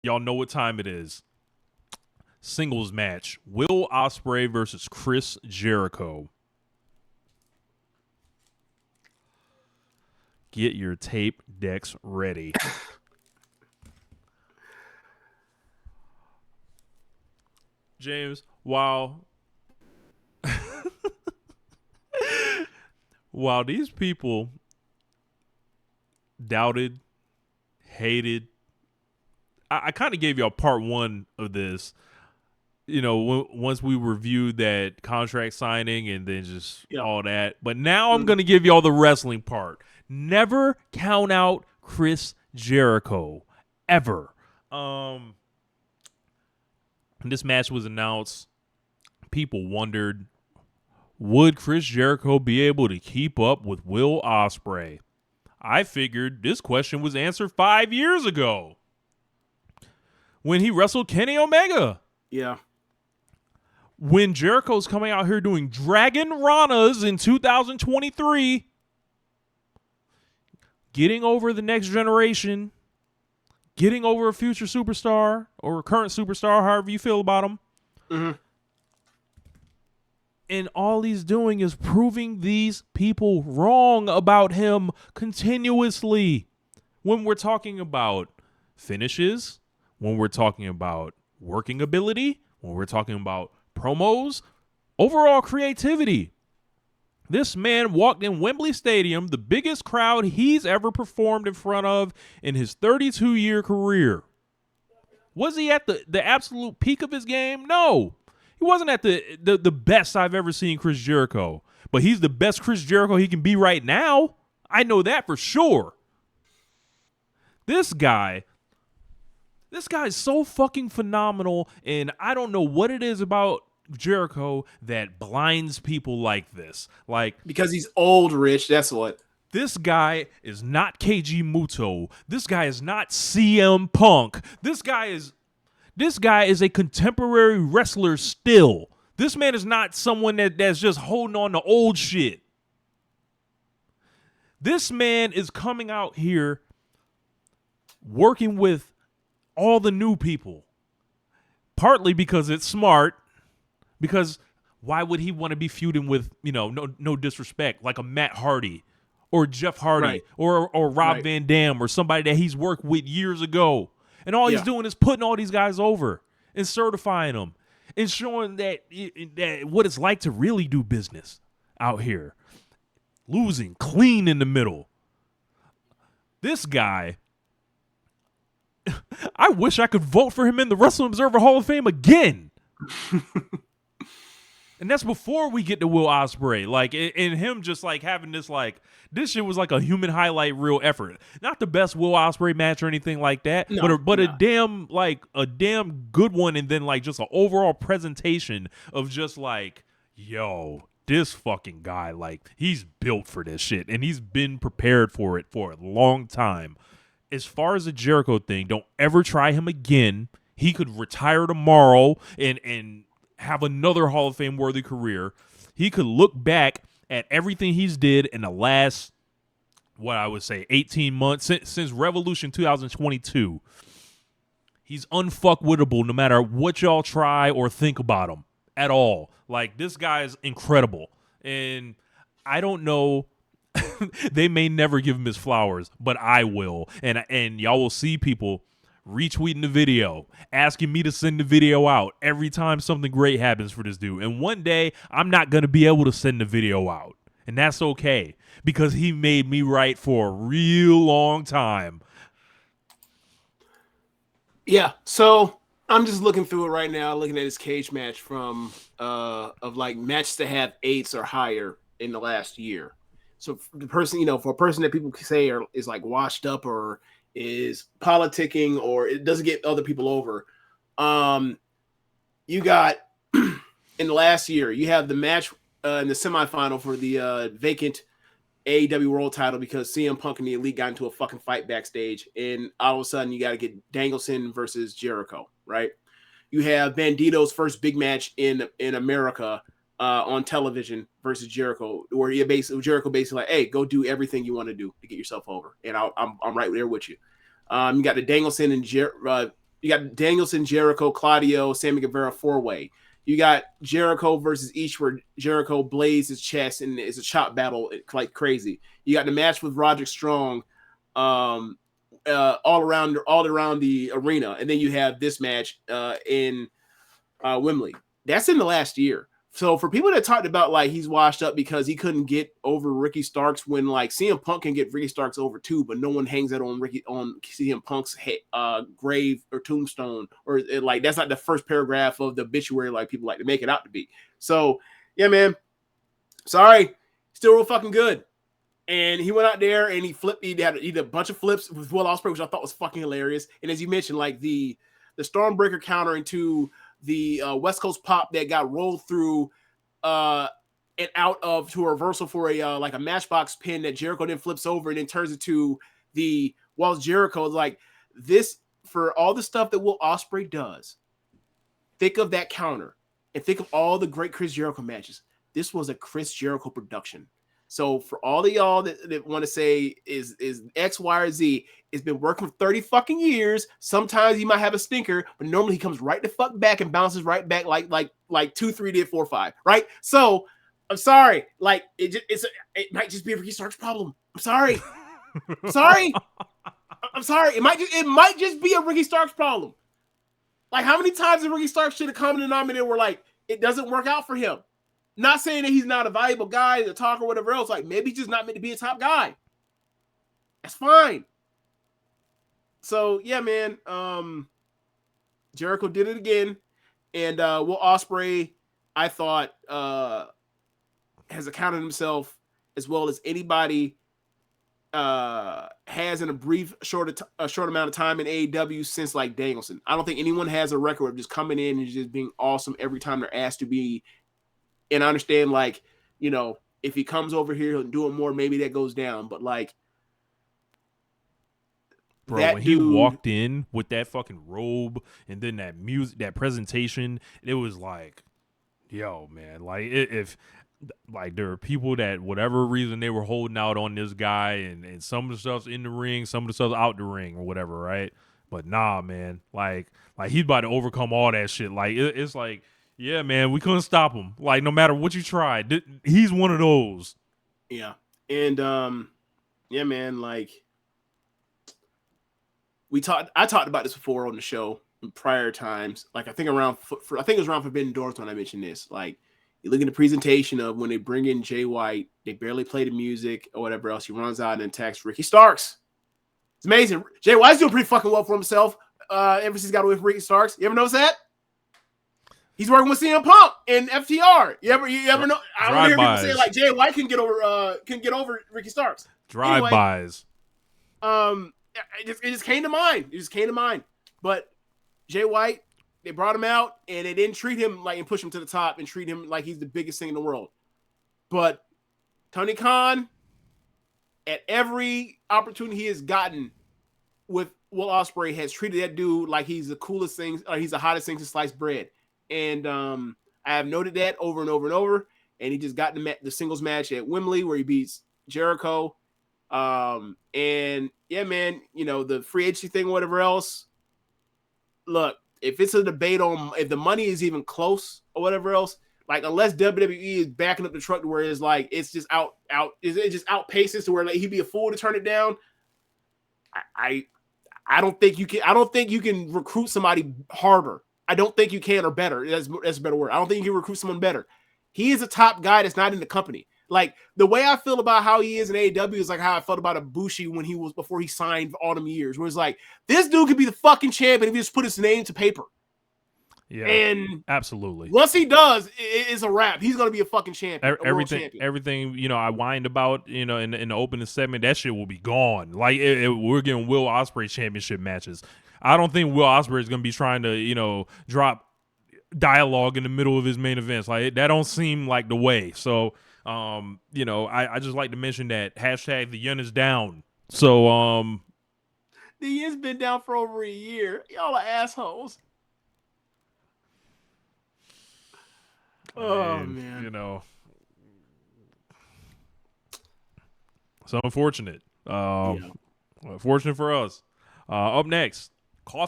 Y'all know what time it is. Singles match. Will Ospreay versus Chris Jericho. Get your tape decks ready. James, while these people doubted, hated, I kind of gave y'all part one of this. Once we reviewed that contract signing and then just Yeah. all that. But now I'm going to give y'all the wrestling part. Never count out Chris Jericho. Ever. This match was announced. People wondered, would Chris Jericho be able to keep up with Will Ospreay? I figured this question was answered 5 years ago when he wrestled Kenny Omega. Yeah. When Jericho's coming out here doing Dragon Ranas in 2023, getting over the next generation, getting over a future superstar or a current superstar, however you feel about him. Mm-hmm. And all he's doing is proving these people wrong about him continuously. When we're talking about finishes, when we're talking about working ability, when we're talking about promos, overall creativity. This man walked in Wembley Stadium, the biggest crowd he's ever performed in front of in his 32-year career. Was he at the absolute peak of his game? No. He wasn't at the best I've ever seen Chris Jericho. But he's the best Chris Jericho he can be right now. I know that for sure. This guy is so fucking phenomenal, and I don't know what it is about Jericho that blinds people like this. Like, Because he's old, Rich. That's what. this guy is not KG Muto. This guy is not CM Punk. This guy is a contemporary wrestler still. This man is not someone that's just holding on to old shit. This man is coming out here working with all the new people. Partly because it's smart. Because why would he want to be feuding with, no disrespect, like a Matt Hardy or Jeff Hardy, Right. or Rob Right. Van Dam or somebody that he's worked with years ago. And all he's Yeah. doing is putting all these guys over and certifying them and showing that what it's like to really do business out here. Losing clean in the middle. This guy, I wish I could vote for him in the Wrestling Observer Hall of Fame again. And that's before we get to Will Ospreay. Like, and him just like having this, like, this shit was like a human highlight reel effort. Not the best Will Ospreay match or anything like that, No, but no. a damn good one. And then like just an overall presentation of just like, yo, this fucking guy, like, he's built for this shit and he's been prepared for it for a long time. As far as the Jericho thing, don't ever try him again. He could retire tomorrow and have another Hall of Fame worthy career. He could look back at everything he's did in the last, what I would say, 18 months since Revolution 2022. He's unfuckwittable no matter what y'all try or think about him at all. Like, this guy is incredible. And I don't know, they may never give him his flowers, but I will. And y'all will see people retweeting the video, asking me to send the video out every time something great happens for this dude. And one day, I'm not going to be able to send the video out. And that's okay, because he made me right for a real long time. Yeah. So I'm just looking through it right now, looking at his cage match from of like matches to have 8s or higher in the last year. So for the person, for a person that people say is like washed up or is politicking or it doesn't get other people over, you got in the last year, you have the match in the semifinal for the vacant AEW World Title because CM Punk and the Elite got into a fucking fight backstage, and all of a sudden you got to get Danielson versus Jericho, right? You have Bandito's first big match in America on television versus Jericho, where Jericho basically like, hey, go do everything you want to do to get yourself over, and I'm right there with you. You got the Danielson and You got Danielson, Jericho, Claudio, Sammy Guevara 4-way. You got Jericho versus East, where Jericho blazes his chest and it's a chop battle like crazy. You got the match with Roderick Strong, all around the arena, and then you have this match in Wembley. That's in the last year. So for people that talked about like he's washed up because he couldn't get over Ricky Starks, when like CM Punk can get Ricky Starks over too, but no one hangs that on CM Punk's grave or tombstone, or like that's not the first paragraph of the obituary like people like to make it out to be. So yeah, man, sorry, still real fucking good. And he went out there and he flipped. He did a bunch of flips with Will Ospreay, which I thought was fucking hilarious. And as you mentioned, like the Stormbreaker counter into the West Coast pop that got rolled through and out of to a reversal for a like a Matchbox pin that Jericho then flips over and then turns into the Walls Jericho. Like this, for all the stuff that Will Ospreay does, think of that counter and think of all the great Chris Jericho matches. This was a Chris Jericho production. So for all of y'all that want to say is X, Y, or Z, it's been working for 30 fucking years. Sometimes he might have a stinker, but normally he comes right the fuck back and bounces right back like 2, 3 did 4, 5, right? So I'm sorry, like it might just be a Ricky Starks problem. I'm sorry, I'm sorry. It might just be a Ricky Starks problem. Like how many times did Ricky Starks should have come denominator where like it doesn't work out for him? Not saying that he's not a valuable guy, a talker, or whatever else. Like maybe he's just not meant to be a top guy. That's fine. So yeah, man. Jericho did it again, and Will Ospreay, I thought, has accounted himself as well as anybody has in a short amount of time in AEW since like Danielson. I don't think anyone has a record of just coming in and just being awesome every time they're asked to be. And I understand, like, you know, if he comes over here and do it more, maybe that goes down. But like, bro, when he walked in with that fucking robe and then that music, that presentation, it was like, yo, man, like if like there are people that whatever reason they were holding out on this guy, and some of the stuff's in the ring, some of the stuff's out the ring or whatever, right? But nah, man, like he's about to overcome all that shit. Like it's like, yeah, man, we couldn't stop him. Like no matter what you tried, he's one of those. Yeah, and yeah, man, like I talked about this before on the show in prior times. Like I think it was around Forbidden Doors when I mentioned this. Like you look at the presentation of when they bring in Jay White, they barely play the music or whatever else. He runs out and attacks Ricky Starks. It's amazing. Jay White's doing pretty fucking well for himself. Ever since he got away from Ricky Starks. You ever notice that? He's working with CM Punk and FTR. You ever know? I don't hear people say like Jay White can get over Ricky Starks. Drive-bys. It just came to mind. But Jay White, they brought him out and they didn't treat him like and push him to the top and treat him like he's the biggest thing in the world. But Tony Khan, at every opportunity he has gotten with Will Ospreay, has treated that dude like he's the coolest thing, or he's the hottest thing to slice bread. And I have noted that over and over and over. And he just got the singles match at Wembley where he beats Jericho. And yeah, man, you know, the free agency thing, whatever else. Look, if it's a debate on if the money is even close or whatever else, like unless WWE is backing up the truck to where it's like it's just it just outpaces to where like he'd be a fool to turn it down. I don't think you can. I don't think you can recruit somebody harder. I don't think you can, or better. That's a better word. I don't think you can recruit someone better. He is a top guy that's not in the company. Like the way I feel about how he is in AEW is like how I felt about Ibushi when he was before he signed for all them years. Where it's like this dude could be the fucking champion if he just put his name to paper. Yeah, and absolutely. Once he does, it's a wrap. He's gonna be a fucking champion. Everything you know, I whined about, you know, in the opening segment, that shit will be gone. Like we're getting Will Ospreay championship matches. I don't think Will Ospreay is gonna be trying to, you know, drop dialogue in the middle of his main events. Like that don't seem like the way. So, you know, I just like to mention that hashtag the yen is down. So, the yen's been down for over a year. Y'all are assholes. Oh man, you know, it's unfortunate. Unfortunate for us. Up next, Coffin